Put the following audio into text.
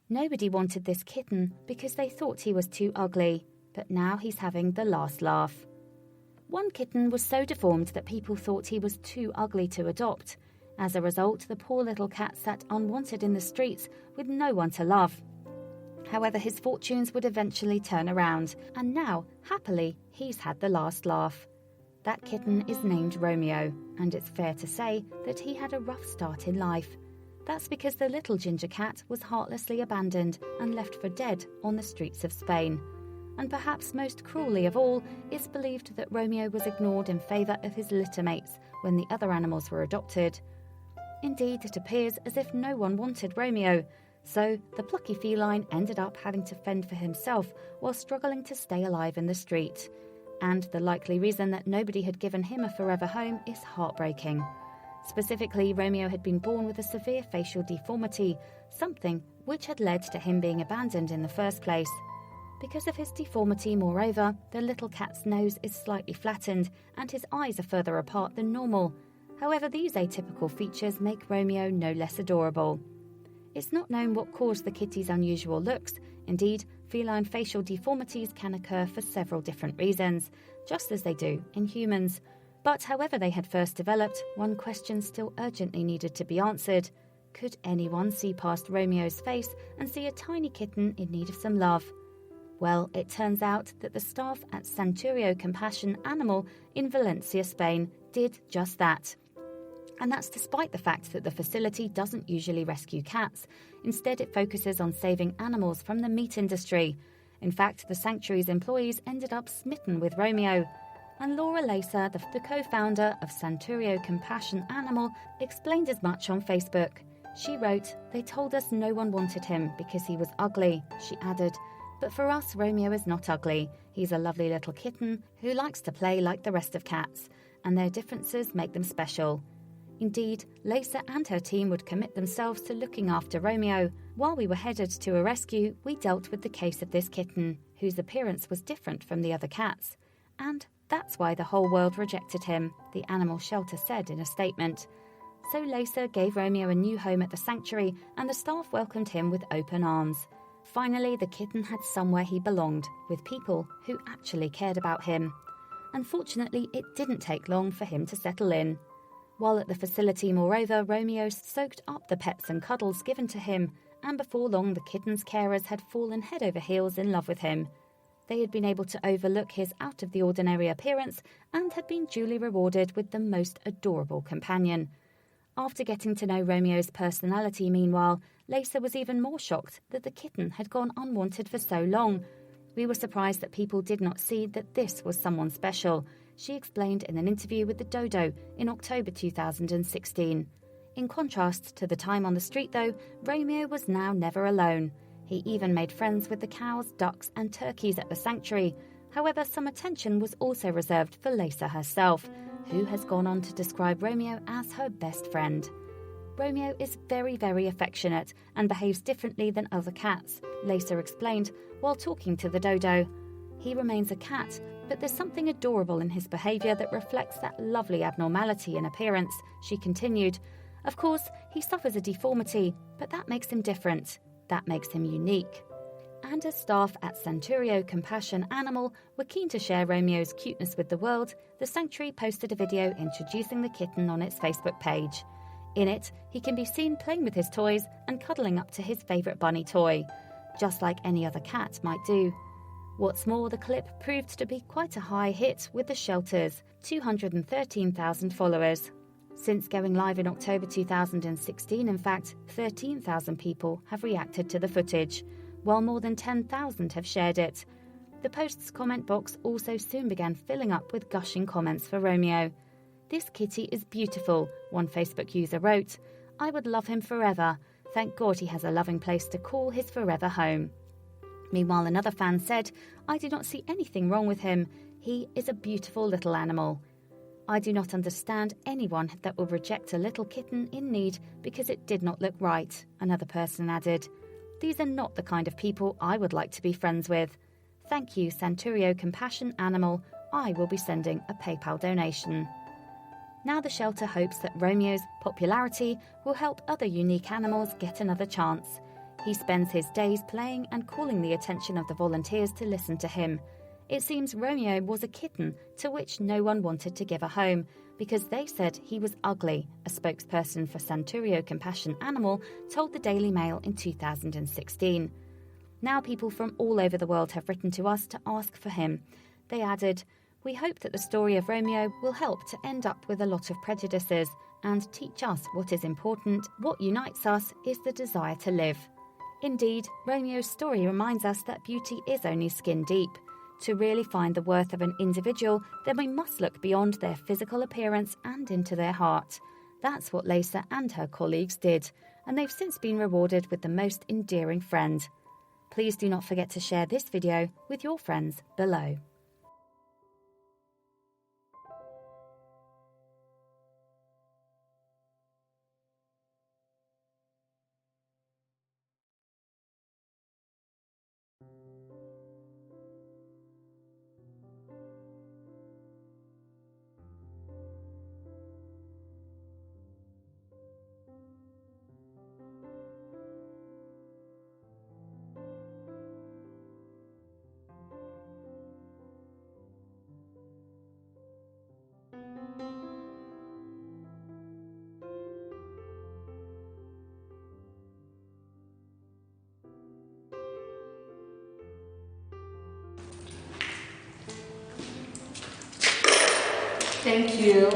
Nobody wanted this kitten because they thought he was too ugly, but now he's having the last laugh. One kitten was so deformed that people thought he was too ugly to adopt. As a result, the poor little cat sat unwanted in the streets with no one to love. However, his fortunes would eventually turn around, and now, happily, he's had the last laugh. That kitten is named Romeo, and it's fair to say that he had a rough start in life. That's because the little ginger cat was heartlessly abandoned and left for dead on the streets of Spain. And perhaps most cruelly of all, it's believed that Romeo was ignored in favour of his litter mates when the other animals were adopted. Indeed, it appears as if no one wanted Romeo, so the plucky feline ended up having to fend for himself while struggling to stay alive in the street. And the likely reason that nobody had given him a forever home is heartbreaking. Specifically, Romeo had been born with a severe facial deformity, something which had led to him being abandoned in the first place. Because of his deformity, moreover, the little cat's nose is slightly flattened and his eyes are further apart than normal. However, these atypical features make Romeo no less adorable. It's not known what caused the kitty's unusual looks. Indeed, feline facial deformities can occur for several different reasons, just as they do in humans. But however they had first developed, one question still urgently needed to be answered. Could anyone see past Romeo's face and see a tiny kitten in need of some love? Well, it turns out that the staff at Santurio Compassion Animal in Valencia, Spain, did just that. And that's despite the fact that the facility doesn't usually rescue cats. Instead, it focuses on saving animals from the meat industry. In fact, the sanctuary's employees ended up smitten with Romeo. And Laura Lacer, the co-founder of Santurio Compassion Animal, explained as much on Facebook. She wrote, "They told us no one wanted him because he was ugly," she added. "But for us, Romeo is not ugly. He's a lovely little kitten who likes to play like the rest of cats, and their differences make them special." Indeed, Lacer and her team would commit themselves to looking after Romeo. While we were headed to a rescue, we dealt with the case of this kitten, whose appearance was different from the other cats. And that's why the whole world rejected him, the animal shelter said in a statement. So Lacer gave Romeo a new home at the sanctuary, and the staff welcomed him with open arms. Finally, the kitten had somewhere he belonged, with people who actually cared about him. Unfortunately, it didn't take long for him to settle in. While at the facility, moreover, Romeo soaked up the pets and cuddles given to him, and before long the kitten's carers had fallen head over heels in love with him. They had been able to overlook his out-of-the-ordinary appearance and had been duly rewarded with the most adorable companion. After getting to know Romeo's personality, meanwhile, Lacer was even more shocked that the kitten had gone unwanted for so long. "We were surprised that people did not see that this was someone special," she explained in an interview with the Dodo in October 2016. In contrast to the time on the street, though, Romeo was now never alone. He even made friends with the cows, ducks and turkeys at the sanctuary. However, some attention was also reserved for Lacer herself, who has gone on to describe Romeo as her best friend. "Romeo is very, very affectionate and behaves differently than other cats," Lacer explained while talking to the Dodo. "He remains a cat, but there's something adorable in his behaviour that reflects that lovely abnormality in appearance," she continued. "Of course, he suffers a deformity, but that makes him different. That makes him unique." And as staff at Santurio Compassion Animal were keen to share Romeo's cuteness with the world, the sanctuary posted a video introducing the kitten on its Facebook page. In it, he can be seen playing with his toys and cuddling up to his favourite bunny toy, just like any other cat might do. What's more, the clip proved to be quite a high hit with the shelter's 213,000 followers. Since going live in October 2016, in fact, 13,000 people have reacted to the footage, while more than 10,000 have shared it. The post's comment box also soon began filling up with gushing comments for Romeo. "This kitty is beautiful," one Facebook user wrote. "I would love him forever. Thank God he has a loving place to call his forever home." Meanwhile, another fan said, "I do not see anything wrong with him. He is a beautiful little animal. I do not understand anyone that will reject a little kitten in need because it did not look right," another person added. "These are not the kind of people I would like to be friends with. Thank you, Santurio Compassion Animal. I will be sending a PayPal donation." Now the shelter hopes that Romeo's popularity will help other unique animals get another chance. He spends his days playing and calling the attention of the volunteers to listen to him. It seems Romeo was a kitten to which no one wanted to give a home because they said he was ugly, a spokesperson for Santurio Compassion Animal told the Daily Mail in 2016. Now people from all over the world have written to us to ask for him. They added, "We hope that the story of Romeo will help to end up with a lot of prejudices and teach us what is important. What unites us is the desire to live." Indeed, Romeo's story reminds us that beauty is only skin deep. To really find the worth of an individual, then we must look beyond their physical appearance and into their heart. That's what Lisa and her colleagues did, and they've since been rewarded with the most endearing friend. Please do not forget to share this video with your friends below. Thank you.